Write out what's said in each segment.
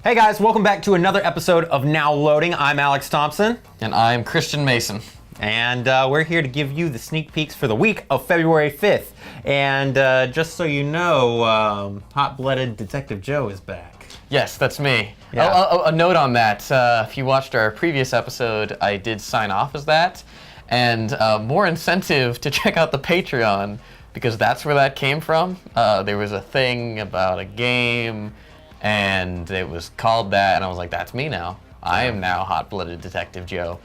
Hey guys, welcome back to another episode of Now Loading. I'm Alex Thompson. And I'm Christian Mason. And we're here to give you the sneak peeks for the week of February 5th. And just so you know, Hot-Blooded Detective Joe is back. Yes, that's me. Yeah. A note on that, if you watched our previous episode, I did sign off as that. And more incentive to check out the Patreon, because that's where that came from. There was a thing about a game, and it was called that, and I was like, that's me now. I am now Hot-Blooded Detective Joe,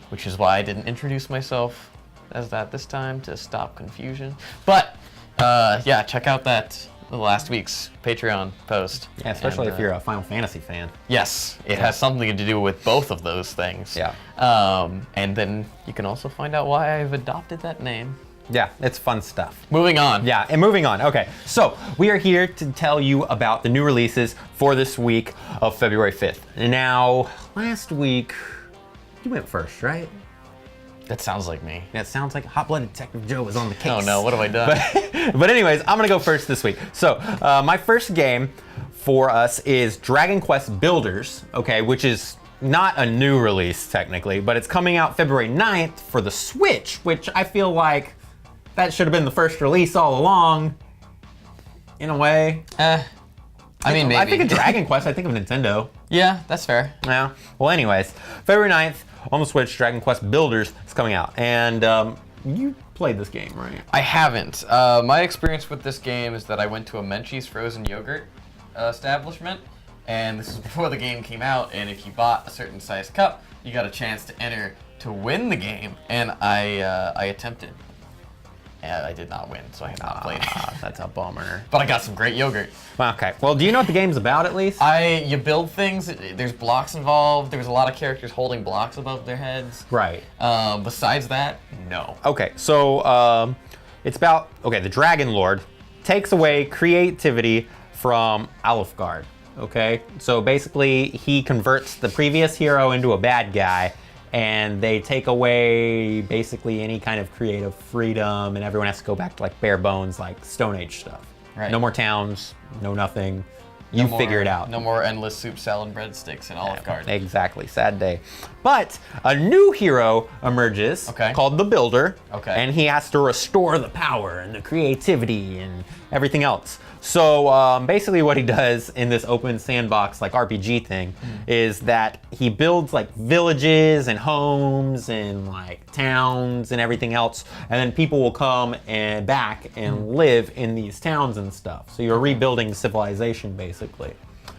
which is why I didn't introduce myself as that this time, to stop confusion. But, yeah, check out last week's Patreon post. Yeah, especially if you're a Final Fantasy fan. Yes, it has something to do with both of those things. Yeah. And then you can also find out why I've adopted that name. Yeah, it's fun stuff. Moving on. Yeah, and moving on. Okay, so we are here to tell you about the new releases for this week of February 5th. Now, last week, you went first, right? That sounds like me. That sounds like Hot-Blooded Detective Joe is on the case. Oh no, what have I done? But anyways, I'm gonna go first this week. So, my first game for us is Dragon Quest Builders, okay, which is not a new release technically, but it's coming out February 9th for the Switch, which I feel like that should have been the first release all along, in a way. I mean, maybe. I think of Dragon Quest, I think of Nintendo. Yeah, that's fair. Yeah. Well, anyways, February 9th on the Switch, Dragon Quest Builders is coming out. And you played this game, right? I haven't. My experience with this game is that I went to a Menchie's frozen yogurt establishment, and this is before the game came out, and if you bought a certain size cup, you got a chance to enter to win the game, and I attempted. And I did not win, so I have not played it. That's a bummer. But I got some great yogurt. Okay. Well, do you know what the game's about at least? You build things. There's blocks involved. There's a lot of characters holding blocks above their heads. Right. Besides that, no. Okay. So it's about the Dragon Lord takes away creativity from Alfgard. Okay. So basically, he converts the previous hero into a bad guy. And they take away basically any kind of creative freedom, and everyone has to go back to like bare bones, like Stone Age stuff. Right. No more towns, no nothing. You figure it out. No more endless soup, salad, and breadsticks in Olive Garden. Exactly, sad day. But a new hero emerges called the Builder, and he has to restore the power and the creativity and everything else. So basically what he does in this open sandbox like RPG thing is that he builds like villages and homes and like towns and everything else, and then people will come and back and live in these towns and stuff. So you're rebuilding civilization basically.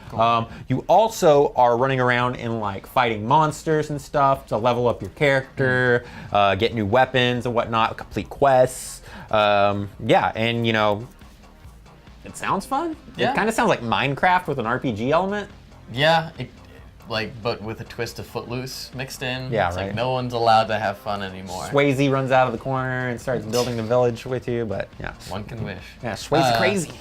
Cool. You also are running around and like fighting monsters and stuff to level up your character, get new weapons and whatnot, complete quests. Yeah, and you know, it sounds fun. Yeah. It kind of sounds like Minecraft with an RPG element. Yeah, but with a twist of Footloose mixed in. Yeah, it's right. like no one's allowed to have fun anymore. Swayze runs out of the corner and starts building the village with you, but yeah. One can wish. Yeah, Swayze crazy.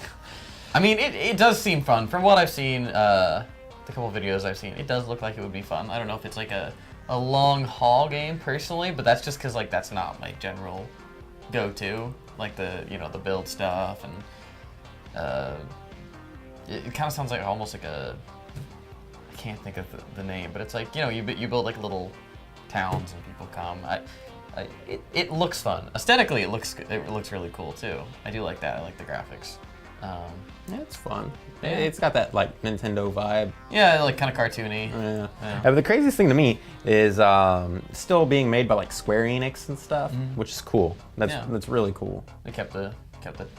I mean, it does seem fun. From what I've seen, the couple videos I've seen, it does look like it would be fun. I don't know if it's like a long haul game personally, but that's just because like that's not my general go-to. Like the build stuff and. It kind of sounds like almost like I can't think of the name, but it's like, you build like little towns and people come. It looks fun. Aesthetically, it looks really cool too. I do like that. I like the graphics. Yeah, it's fun. Yeah. It's got that like Nintendo vibe. Yeah, like kind of cartoony. Yeah. But the craziest thing to me is still being made by like Square Enix and stuff, which is cool. That's really cool. They kept the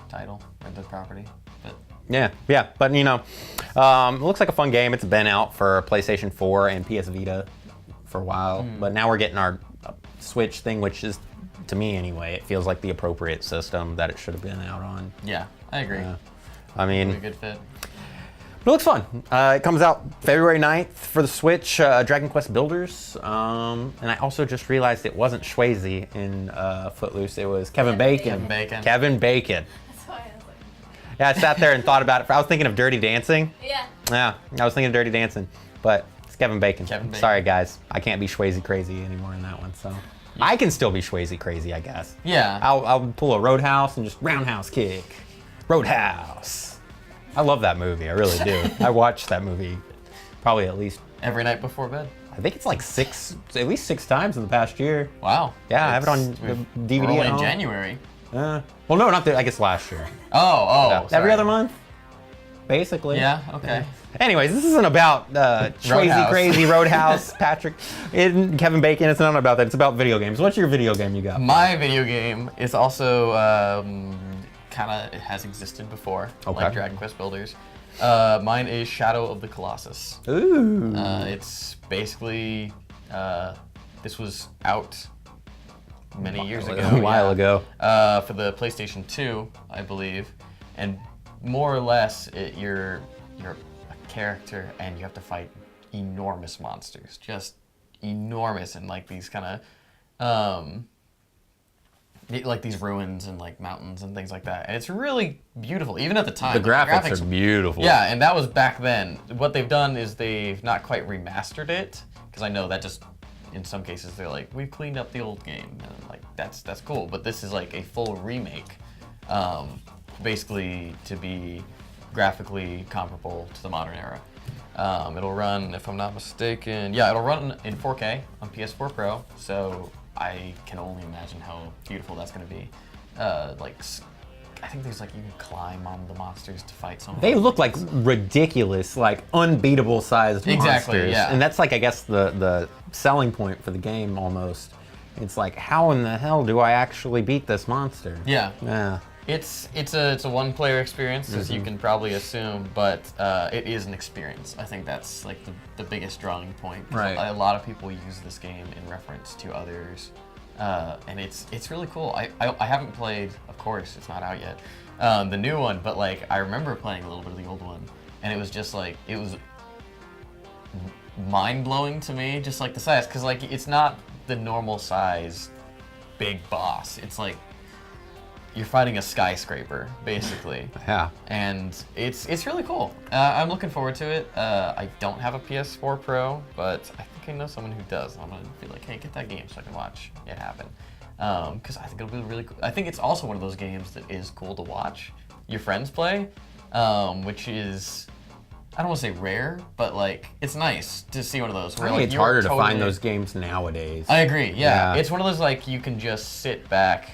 title or the property. But Yeah, but it looks like a fun game. It's been out for PlayStation 4 and PS Vita for a while, but now we're getting our Switch thing, which is, to me anyway, it feels like the appropriate system that it should have been out on. yeah, I agree. I mean, a good fit. But it looks fun. It comes out February 9th for the Switch, Dragon Quest Builders. And I also just realized it wasn't Swayze in Footloose, it was Kevin Bacon. Kevin Bacon. That's why I was like... Yeah, I sat there and thought about it. I was thinking of Dirty Dancing. Yeah. Yeah, I was thinking of Dirty Dancing, but it's Kevin Bacon. Kevin Bacon. Sorry, guys. I can't be Swayze crazy anymore in that one, so. I can still be Swayze crazy, I guess. Yeah. I'll pull a Roadhouse and just roundhouse kick. Roadhouse. I love that movie. I really do. I watched that movie probably at least every night before bed. I think it's like at least six times in the past year. Wow. Yeah, I have it on the DVD. We're only in January. Well, no, not I guess last year. Oh. Every other month, basically. Yeah. Okay. Anyways, this isn't about Swayze crazy Roadhouse, Patrick, and Kevin Bacon. It's not about that. It's about video games. What's your video game you got? My video game is also it has existed before, like Dragon Quest Builders. Mine is Shadow of the Colossus. Ooh. It's basically this was out many years ago. A while ago. For the PlayStation 2, I believe, and more or less, you're a character and you have to fight enormous monsters, just enormous, and like these kind of like these ruins and like mountains and things like that. And it's really beautiful, even at the time. The graphics are beautiful. Yeah, and that was back then. What they've done is they've not quite remastered it, because I know that just, in some cases, they're like, we've cleaned up the old game. And I'm like, that's cool. But this is like a full remake, basically to be graphically comparable to the modern era. It'll run, if I'm not mistaken, it'll run in 4K on PS4 Pro, so I can only imagine how beautiful that's going to be. I think there's like, you can climb on the monsters to fight some of them. They look like ridiculous, like unbeatable sized monsters. Yeah. And that's like, I guess, the selling point for the game almost. It's like, how in the hell do I actually beat this monster? Yeah. Yeah. It's a one-player experience, as you can probably assume, but it is an experience. I think that's like the biggest drawing point. Right. A lot of people use this game in reference to others, and it's really cool. I haven't played, of course, it's not out yet, the new one, but like I remember playing a little bit of the old one, and it was just like, it was mind-blowing to me, just like the size, because like it's not the normal size big boss. It's like, you're fighting a skyscraper, basically. Yeah. And it's really cool. I'm looking forward to it. I don't have a PS4 Pro, but I think I know someone who does. I'm gonna be like, hey, get that game so I can watch it happen. Because I think it'll be really cool. I think it's also one of those games that is cool to watch your friends play, which is, I don't want to say rare, but like, it's nice to see one of those. Where, I think it's harder to find those games nowadays. I agree, yeah. It's one of those, like, you can just sit back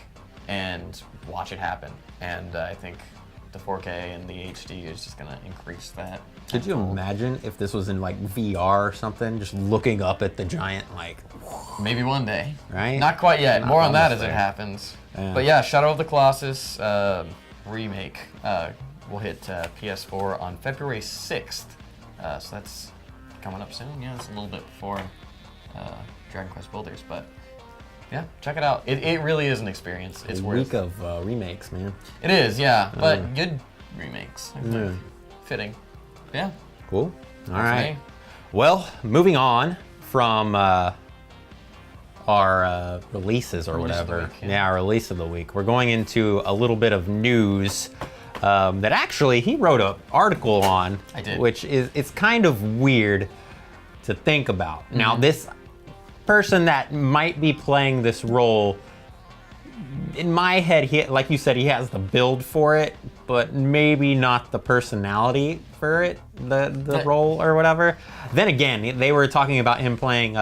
and watch it happen, and I think the 4K and the HD is just gonna increase that. Could you imagine if this was in like VR or something, just looking up at the giant, like, maybe one day, right? Not quite yet. Not More on that as there. it happens. Yeah. But yeah, Shadow of the Colossus remake will hit PS4 on February 6th, so that's coming up soon. Yeah, it's a little bit before Dragon Quest Builders, but yeah, check it out. It really is an experience. It's worth. Week of remakes, man. It is, yeah, but good remakes. I think. Fitting. Yeah. Cool. All That's right. me. Well, moving on from our releases or Release of the whatever. week, yeah. Our release of the week. We're going into a little bit of news that actually he wrote an article on. I did. Which it's kind of weird to think about. Now, this person that might be playing this role, in my head, like you said, he has the build for it, but maybe not the personality for it, the role or whatever. Then again, they were talking about him playing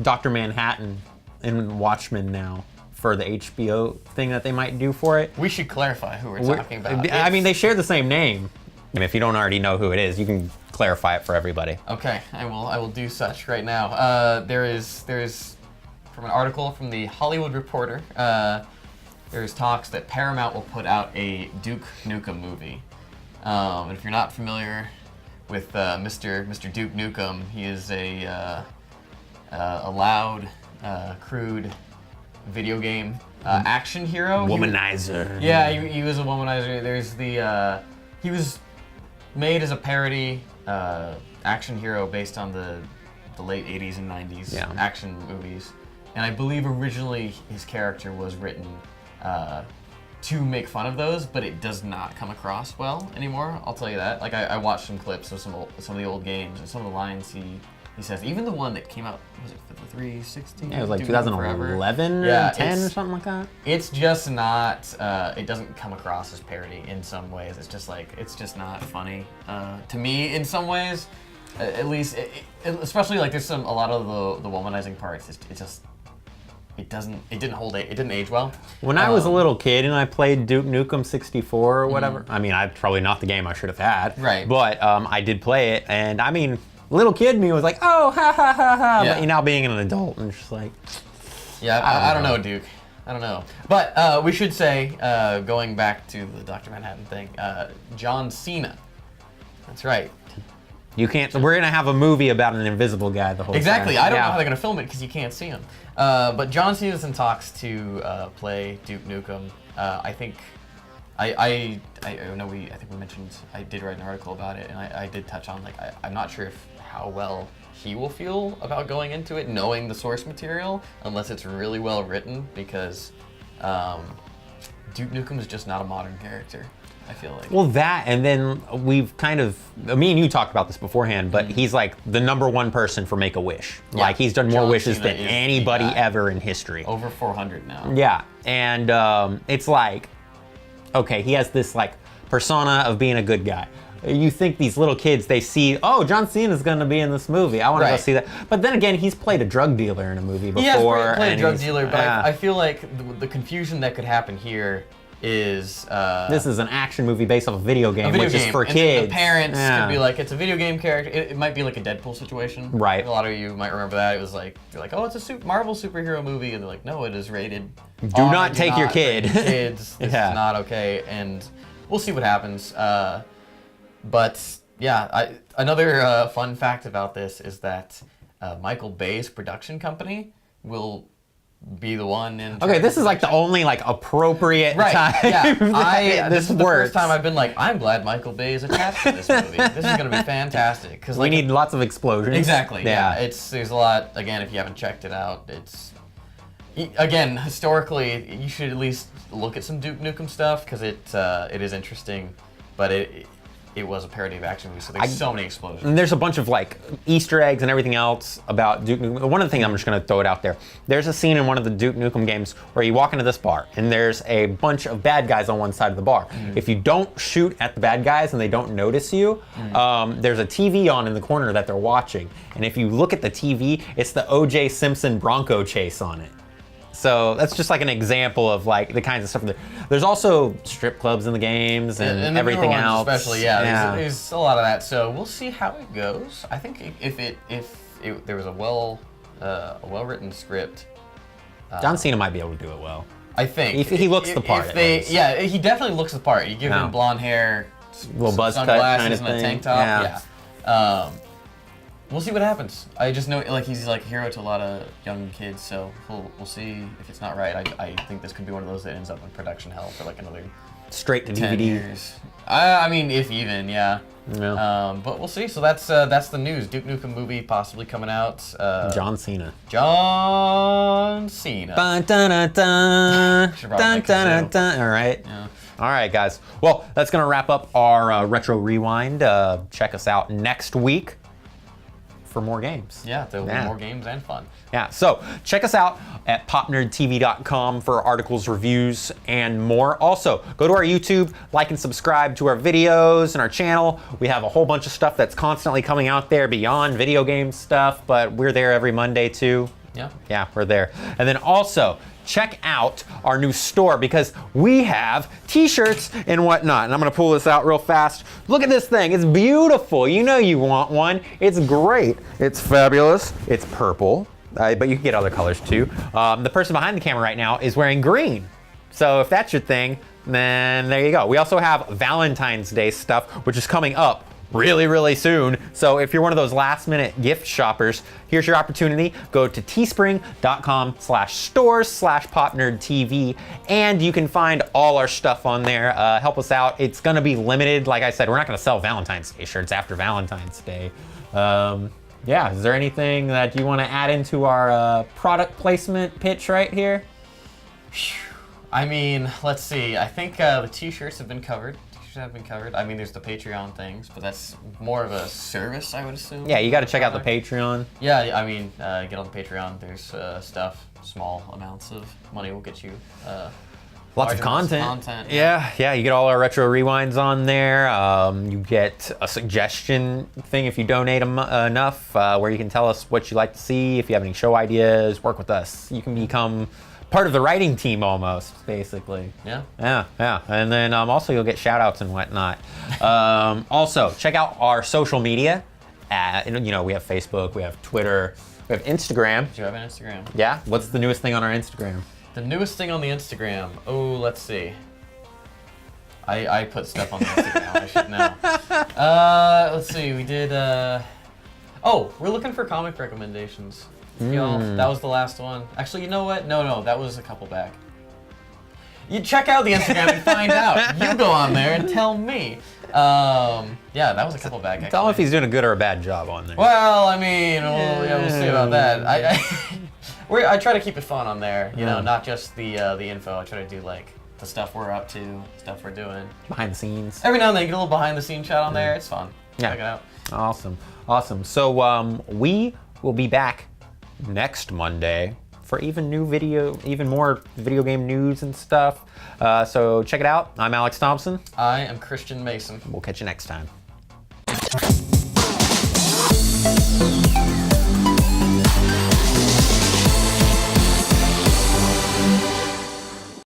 Dr. Manhattan in Watchmen now for the HBO thing that they might do for it. We should clarify who we're talking about. I mean, they share the same name. And if you don't already know who it is, you can clarify it for everybody. Okay, I will do such right now. There is from an article from the Hollywood Reporter. There's talks that Paramount will put out a Duke Nukem movie. And if you're not familiar with Mr. Duke Nukem, he is a loud, crude video game action hero. Womanizer. Yeah, he was a womanizer. There's he was made as a parody action hero based on the late 80s and 90s action movies. And I believe originally his character was written to make fun of those, but it does not come across well anymore, I'll tell you that. Like, I watched some clips of some of the old games, and some of the lines he He says even the one that came out, was it for the 360? Yeah, it was like 2011 or 10 or something like that. It's just not. It doesn't come across as parody in some ways. It's just not funny to me in some ways. At least, especially like there's a lot of the womanizing parts. It didn't age well. When I was a little kid and I played Duke Nukem 64 or whatever, I mean, probably not the game I should have had. Right. But I did play it, and I mean, little kid me was like, oh, ha ha ha ha. Yeah. But now being an adult, and just like, yeah, I don't know, Duke. I don't know. But we should say, going back to the Dr. Manhattan thing, John Cena. That's right. You can't. We're gonna have a movie about an invisible guy the whole Exactly. time. I don't know how they're gonna film it because you can't see him. But John Cena's in talks to play Duke Nukem. I think. I know I think we mentioned. I did write an article about it, and I did touch on like I'm not sure how well he will feel about going into it, knowing the source material, unless it's really well written, because Duke Nukem is just not a modern character. I feel like. Well, that, and then we've kind of, me and you talked about this beforehand, but he's like the #1 person for Make-A-Wish. Yeah. Like he's done more wishes than anybody ever in history. Over 400 now. Yeah, and it's like, okay, he has this like persona of being a good guy. You think these little kids, they see, oh, John Cena's gonna be in this movie. I want to go see that. But then again, he's played a drug dealer in a movie before. He has played a drug dealer, but I feel like the confusion that could happen here is this is an action movie based off a video game, which is for kids. The parents could be like, it's a video game character. It might be like a Deadpool situation. Right. A lot of you might remember that. It was like, you're like, oh, it's a Marvel superhero movie, and they're like, no, it is rated. Do not take your kid. Kids, this is not okay, and we'll see what happens. But yeah, another fun fact about this is that Michael Bay's production company will be the one in. Okay, this is like the only like appropriate time. Yeah, this is the works. first time I've been like, I'm glad Michael Bay is attached to this movie. This is gonna be fantastic because we need lots of explosions. Exactly. Yeah. There's a lot. Again, if you haven't checked it out, again historically you should at least look at some Duke Nukem stuff because it is interesting, but it was a parody of action movie, so there's so many explosions. And there's a bunch of like Easter eggs and everything else about Duke Nukem. One of the things, I'm just gonna throw it out there. There's a scene in one of the Duke Nukem games where you walk into this bar and there's a bunch of bad guys on one side of the bar. If you don't shoot at the bad guys and they don't notice you, there's a TV on in the corner that they're watching. And if you look at the TV, it's the O.J. Simpson Bronco chase on it. So that's just like an example of like the kinds of stuff. There's also strip clubs in the games and everything else. Especially, there's a lot of that. So we'll see how it goes. I think if there was a well-written script, John Cena might be able to do it well. I think he looks the part. Yeah, he definitely looks the part. You give him blonde hair, little buzz cut kind of thing, and a tank top. Yeah. We'll see what happens. I just know like he's like a hero to a lot of young kids, so we'll see if it's not right. I think this could be one of those that ends up in production hell for like another straight to 10 DVD. years. I mean, if even, yeah. But we'll see. So that's the news. Duke Nukem movie possibly coming out. John Cena. John Cena. Dun, dun, dun, dun, dun, dun. All right. Yeah. All right, guys. Well, that's gonna wrap up our retro rewind. Check us out next week for more games. Yeah, there'll be more games and fun. Yeah, so check us out at PopNerdTV.com for articles, reviews, and more. Also, go to our YouTube, like and subscribe to our videos and our channel. We have a whole bunch of stuff that's constantly coming out there beyond video game stuff, but we're there every Monday too. Yeah, we're there. And then also, check out our new store because we have t-shirts and whatnot. And I'm gonna pull this out real fast. Look at this thing, it's beautiful. You know you want one. It's great, it's fabulous. It's purple, but you can get other colors too. The person behind the camera right now is wearing green. So if that's your thing, then there you go. We also have Valentine's Day stuff, which is coming up really, really soon. So if you're one of those last minute gift shoppers, here's your opportunity. Go to teespring.com/stores/PopNerdTV and you can find all our stuff on there. Help us out. It's gonna be limited. Like I said, we're not gonna sell Valentine's Day shirts after Valentine's Day. Yeah, is there anything that you wanna add into our product placement pitch right here? I mean, let's see. I think the t-shirts have been covered. sponsors have been covered. I mean, there's the Patreon things, but that's more of a service, I would assume. Yeah, you got to check out the Patreon. Yeah, I mean, get on the Patreon. There's stuff, small amounts of money will get you. Lots of content. Yeah, you get all our retro rewinds on there. You get a suggestion thing if you donate enough, where you can tell us what you like to see. If you have any show ideas, work with us. You can become part of the writing team almost, basically. Yeah. Yeah. And then also you'll get shout outs and whatnot. Also, check out our social media. We have Facebook, we have Twitter, we have Instagram. Do you have an Instagram? Yeah. What's the newest thing on our Instagram? The newest thing on the Instagram. Oh, let's see. I put stuff on the Instagram. I should know. Let's see. We did. Oh, we're looking for comic recommendations. Y'all, that was the last one. Actually, you know what? No, that was a couple back. You check out the Instagram and find out. You go on there and tell me. Yeah, that was a couple back. Actually. Tell him if he's doing a good or a bad job on there. Well, I mean, we'll see about that. I try to keep it fun on there, not just the info. I try to do like the stuff we're up to, stuff we're doing. Behind the scenes. Every now and then you get a little behind the scenes shot on there. It's fun. Yeah. Check it out. Awesome. So we will be back next Monday for even more video game news and stuff. So check it out. I'm Alex Thompson. I am Christian Mason. We'll catch you next time.